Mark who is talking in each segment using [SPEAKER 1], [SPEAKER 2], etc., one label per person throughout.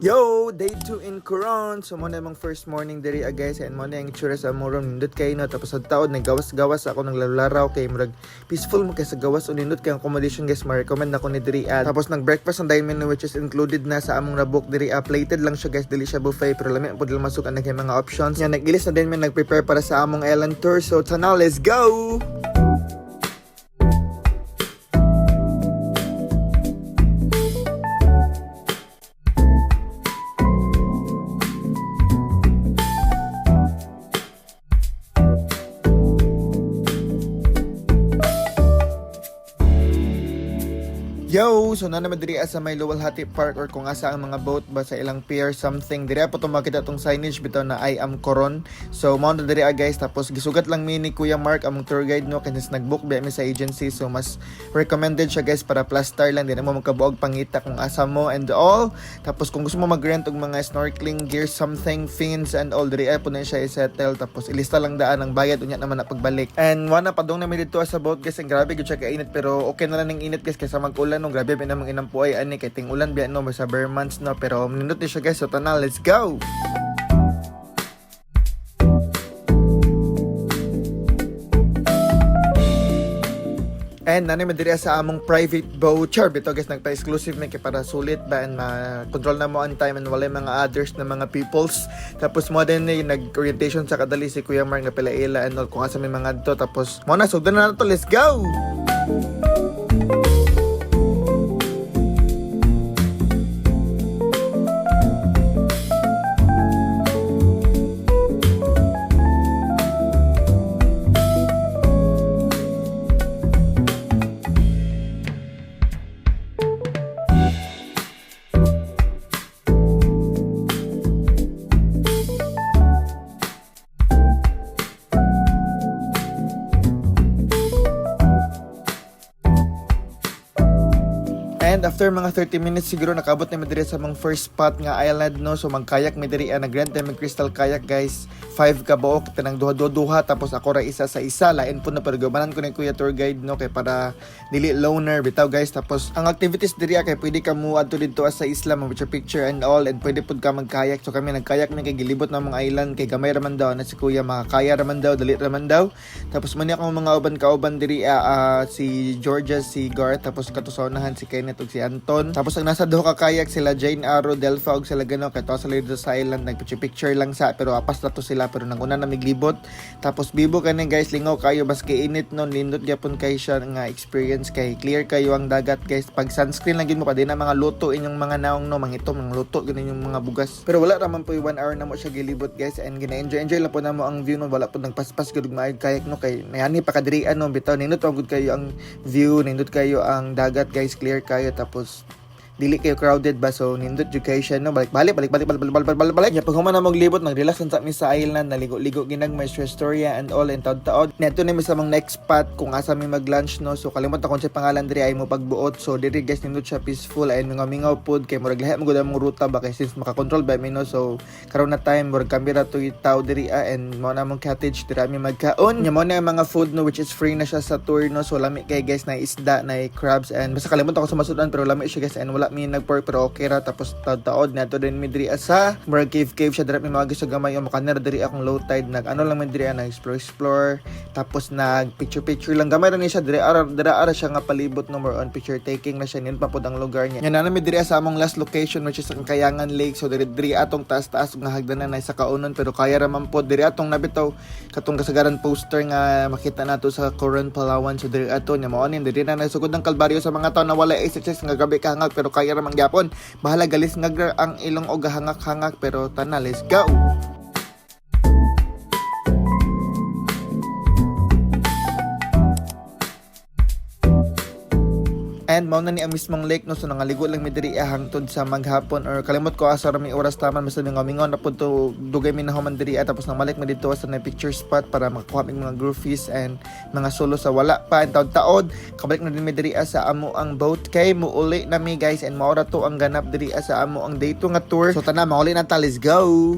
[SPEAKER 1] Yo! Day 2 in Coron. So, muna yung first morning diri guys. And muna yung itsura sa muron. Nindot kayo no. Tapos sa taon, naggawas-gawas ako ng laraw kay murag peaceful mo kaysa gawas. O nindot kayong accommodation guys. Ma-recommend ako ni diri. Tapos nag-breakfast ang dine menu which is included na sa among nabook diri. Plated lang siya guys. Dili siya buffet. Pero lamig po dili masukan na kayo mga options. Yan, nag-ilis na din may nag-prepare para sa among island tour. So, now let's go! Yo! So na naman diri sa may Luwalhati Park or kung asa ang mga boat ba sa ilang pier something. Diri po makita tong signage bitaw na I am Coron. So mao na diri guys, tapos gisugat lang mi ni Kuya Mark among tour guide no kasi nag-book ba mi sa agency, so mas recommended siya guys para plus star lang, di na mo magkabuog pangita kung asa mo and all. Tapos kung gusto mo mag-rent og mga snorkeling gear something, fins and all, diri po na siya i-settle, tapos ilista lang daan ang bayad unya naman na pagbalik. And wala pa dong namin dito sa boat guys, ang grabe gud siya kainit pero okay na lang ng init guys kaysa mag-ulan no. Grabe binamang inampuay ani kay ting ulan biya no sa bare months no, pero nindot ni siya guys. So tana, let's go. And nanay madiri sa among private boat. Char bito guys, nagpa-exclusive may kay para sulit ba and ma-control na mo on time and wala mga others na mga peoples. Tapos mo din nag-orientation sa kadali si Kuya Mark na palaila and all kung asa may mga dito. Tapos mo na sugdan na to, let's go. And after mga 30 minutes siguro nakabot na mi diri sa mga first spot nga island no. So magkayak mi diri nag-rent mi crystal kayak guys. 5 ka buok tanang duha tapos ako ra isa sa isa, lain po na pero gabanan ko ni Kuya tour guide no kay para dili loner bitaw guys. Tapos ang activities diri kay pwede ka mo adto dito sa isla mo picture and all, and pwede pud ka magkayak. So kami nagkayak mi kay gilibot na mga island kay gamay raman daw na si Kuya, makakaya raman daw, dali raman daw. Tapos man akong mga uban diri si Georgia, si Garth, tapos katusonahan si Kenneth ug si Anton. Tapos ang nasa duha ka kayak sila Jane Arrow, Delpha ug sila gano kay to sila dito sa island nagpicture lang sa pero apas na to sila pero nang una na miglibot. Tapos bibo kani guys, lingaw kayo baski init no, nindot gyapon kay siya nga experience kay clear kayo ang dagat guys. Pag sunscreen lang gyud mo pa din na mga luto inyong mga naong no, mangito mga luto gyud yung mga bugas. Pero wala raman po 1 hour na mo siya gilibot guys, and gina-enjoy lang po na mo ang view no, wala po nagpaspas gyud maayog kayak no kay mayani pa kadirian no bitaw nindot pa gud kayo ang view, nindot kayo ang dagat guys, clear kayo tapos dili kayo crowded ba, so nindot education no, balik ya pag humana mong libot nag-relax sa mi sa island, naligo-ligo ginag may stress storya and all and taod neto na mi sa mga next spot kung asa mi mag-lunch no. So kalimot akong sa pangalan diri ay mo pagbuot, so diri guys nindot siya peaceful and mingaw food kay murag lahi mo gud ang ruta ba kay since maka-control ba mi no. So karon na time murag kamera to itaw diri and mo na mong cottage diri mi magkaon nya mo na mga food no which is free na siya sa tour no. So lami kay guys na isda na crabs and basta kalimot ako sa masudan pero lami siya guys and wala mi nagpork pero okay ra. Tapos taod nato din mi diri sa murag cave siya diri mi mga gusto gamay yung makanera diri akong low tide nag ano lang mi diri na explore tapos nag picture lang gamay ra ni siya diri ara siya nga palibot no, more on picture taking na siya nin pa pud ang lugar niya. Yan na mi diri sa among last location which is ang Kayangan Lake. So diri atong taas nga hagdanan na sa kaunon pero kaya ra man pod diri atong nabitaw katong kasagaran poster nga makita nato sa Coron, Palawan. So diri ato nya mao nin diri na nasugod ng kalbaryo sa mga tawo na wala exercise nga gabi kahangag pero kaya ra man gyapon. Bahala galis nga ang ilong og hangak-hangak pero tana, let's go. And mao na ni ang mismong lake no, so nangaligo lang mi diri hangtod sa maghapon or kalimot ko asa ra mi oras taman basta mingaw na pud to dugay mi nahuman diri tapos nang malik mi dito sa na picture spot para makakuha mi mga groupies and mga solo sa wala pa and taod kabalik na din mi diri sa amo ang boat kay muuli na mi guys, and mao ra to ang ganap diri sa amo ang day 2 nga tour. So tana mauli na ta, let's go.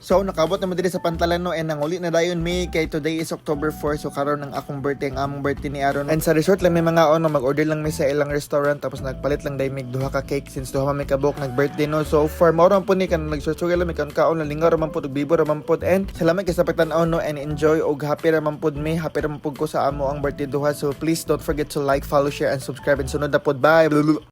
[SPEAKER 1] So nakabot naman diri sa pantalan no, and nanguli na dayon mi kay today is October 4, so karon ng akong birthday, ang among birthday ni Aaron. And sa resort lang may mga ono, mag-order lang mi sa ilang restaurant, tapos nagpalit lang day mig duha ka cake since duha man mi kabok nag-birthday no. So for more on po ni kan nagsusugal lang mi kaon lingaw raman pud ug bibo raman pud, and salamat kay sa pagtan-aw no, and enjoy og happy raman pud mi, happy raman pud ko sa amo ang birthday duha. So please don't forget to like, follow, share and subscribe, and sunod na pud. Bye.